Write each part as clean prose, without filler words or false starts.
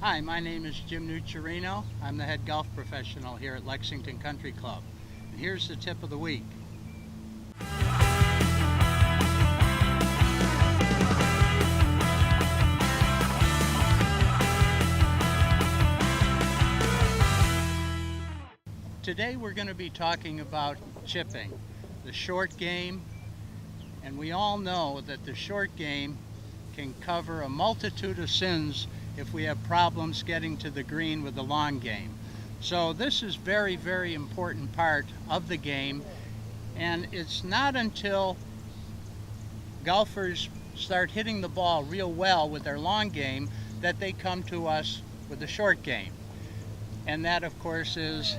Hi, my name is Jim Nucciarino. I'm the head golf professional here at Lexington Country Club. And here's the tip of the week. Today we're going to be talking about chipping, the short game, and we all know that the short game can cover a multitude of sins if we have problems getting to the green with the long game. So this is very, very important part of the game, and it's not until golfers start hitting the ball real well with their long game that they come to us with the short game. And that, of course, is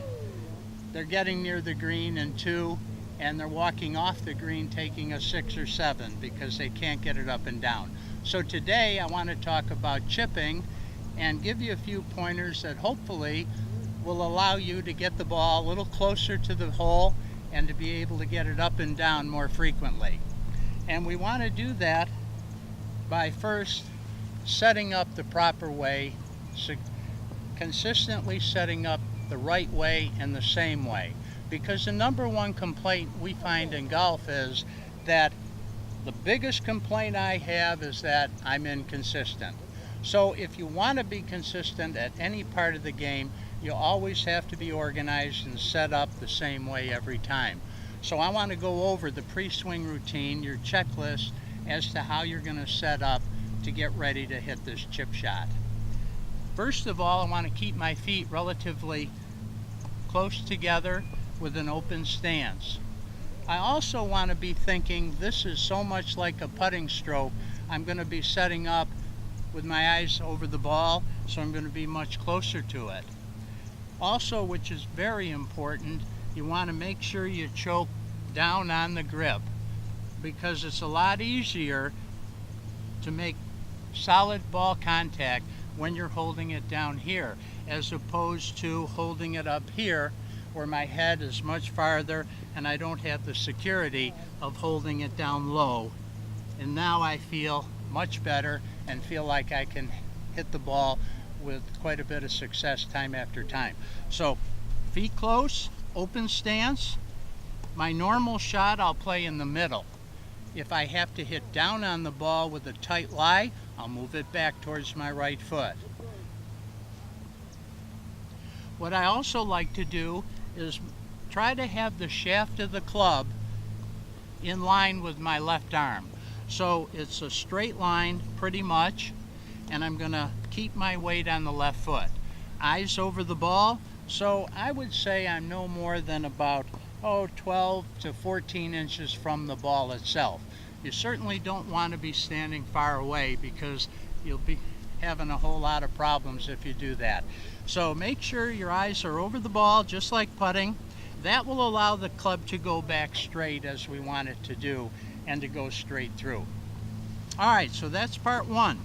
they're getting near the green in 2 and they're walking off the green taking a 6 or 7 because they can't get it up and down. So today I want to talk about chipping and give you a few pointers that hopefully will allow you to get the ball a little closer to the hole and to be able to get it up and down more frequently. And we want to do that by first setting up the proper way, consistently setting up the right way and the same way. Because the number one complaint we find in golf is that the biggest complaint I have is that I'm inconsistent. So if you want to be consistent at any part of the game, you always have to be organized and set up the same way every time. So I want to go over the pre-swing routine, your checklist, as to how you're going to set up to get ready to hit this chip shot. First of all, I want to keep my feet relatively close together with an open stance. I also want to be thinking this is so much like a putting stroke. I'm going to be setting up with my eyes over the ball, so I'm going to be much closer to it. Also, which is very important, you want to make sure you choke down on the grip, because it's a lot easier to make solid ball contact when you're holding it down here, as opposed to holding it up here where my head is much farther and I don't have the security of holding it down low. And now I feel much better and feel like I can hit the ball with quite a bit of success time after time. So feet close, open stance. My normal shot I'll play in the middle. If I have to hit down on the ball with a tight lie, I'll move it back towards my right foot. What I also like to do is try to have the shaft of the club in line with my left arm. So it's a straight line pretty much, and I'm going to keep my weight on the left foot. Eyes over the ball, so I would say I'm no more than about 12 to 14 inches from the ball itself. You certainly don't want to be standing far away because you'll be having a whole lot of problems if you do that. So make sure your eyes are over the ball, just like putting. That will allow the club to go back straight as we want it to do and to go straight through. All right, so that's part one.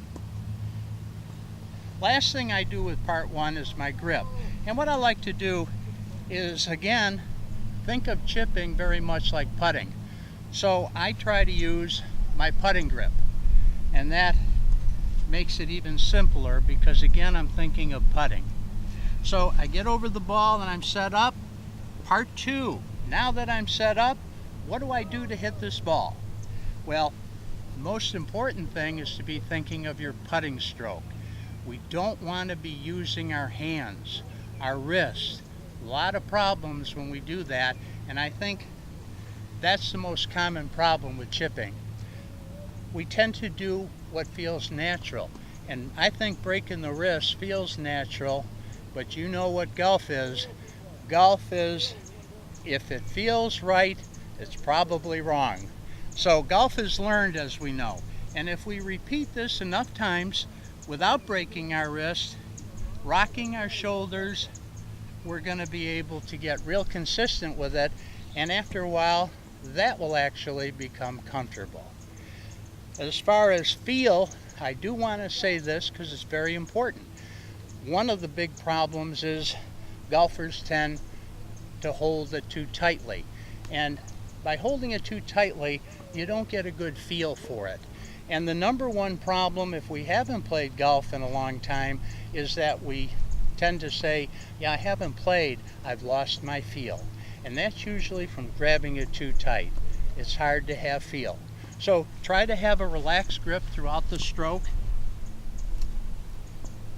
Last thing I do with part one is my grip. And what I like to do is, again, think of chipping very much like putting. So I try to use my putting grip, and that makes it even simpler because, again, I'm thinking of putting. So I get over the ball and I'm set up. Part two, now that I'm set up, what do I do to hit this ball? Well, the most important thing is to be thinking of your putting stroke. We don't want to be using our hands, our wrists. A lot of problems when we do that, and I think that's the most common problem with chipping. We tend to do what feels natural, and I think breaking the wrist feels natural, but you know what golf is. Golf is, if it feels right, it's probably wrong. So golf is learned, as we know, and if we repeat this enough times without breaking our wrist, rocking our shoulders, we're going to be able to get real consistent with it, and after a while that will actually become comfortable. As far as feel, I do want to say this because it's very important. One of the big problems is golfers tend to hold it too tightly, and by holding it too tightly you don't get a good feel for it. And the number one problem, if we haven't played golf in a long time, is that we tend to say, yeah, I haven't played, I've lost my feel. And that's usually from grabbing it too tight. It's hard to have feel. So try to have a relaxed grip throughout the stroke.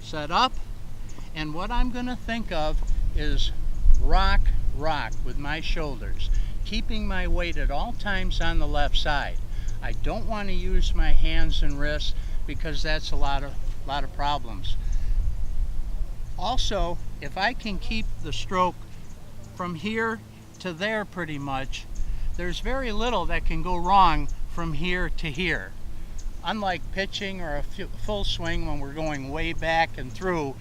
Set up. And what I'm going to think of is rock, rock with my shoulders, keeping my weight at all times on the left side. I don't want to use my hands and wrists because that's a lot of problems. Also, if I can keep the stroke from here to there pretty much, there's very little that can go wrong from here to here. Unlike pitching or a full swing when we're going way back and through,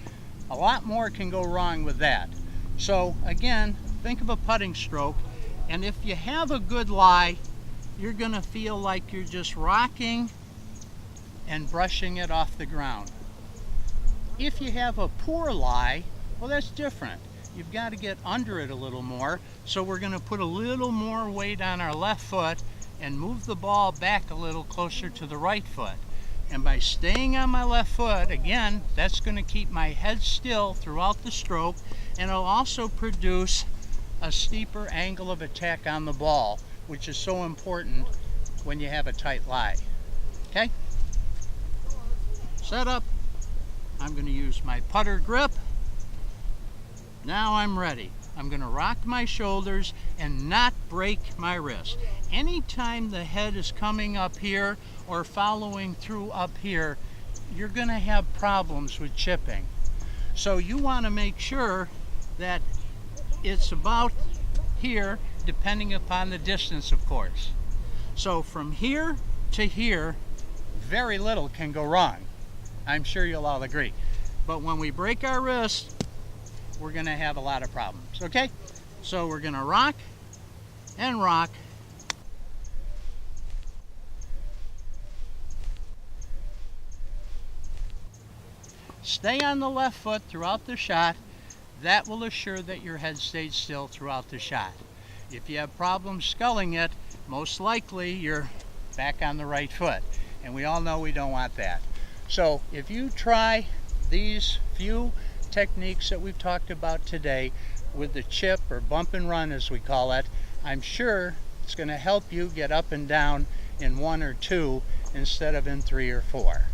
a lot more can go wrong with that. So again, think of a putting stroke, and if you have a good lie, you're going to feel like you're just rocking and brushing it off the ground. If you have a poor lie, well, that's different. You've got to get under it a little more, so we're going to put a little more weight on our left foot and move the ball back a little closer to the right foot. And by staying on my left foot, again, that's going to keep my head still throughout the stroke, and it'll also produce a steeper angle of attack on the ball, which is so important when you have a tight lie. Okay? Set up. I'm going to use my putter grip. Now I'm ready. I'm going to rock my shoulders and not break my wrist. Anytime the head is coming up here or following through up here, you're going to have problems with chipping. So you want to make sure that it's about here, depending upon the distance, of course. So from here to here, very little can go wrong. I'm sure you'll all agree. But when we break our wrist, we're going to have a lot of problems. Okay? So we're going to rock and rock. Stay on the left foot throughout the shot. That will assure that your head stays still throughout the shot. If you have problems sculling it, most likely you're back on the right foot. And we all know we don't want that. So if you try these few techniques that we've talked about today with the chip or bump and run as we call it, I'm sure it's going to help you get up and down in 1 or 2 instead of in 3 or 4.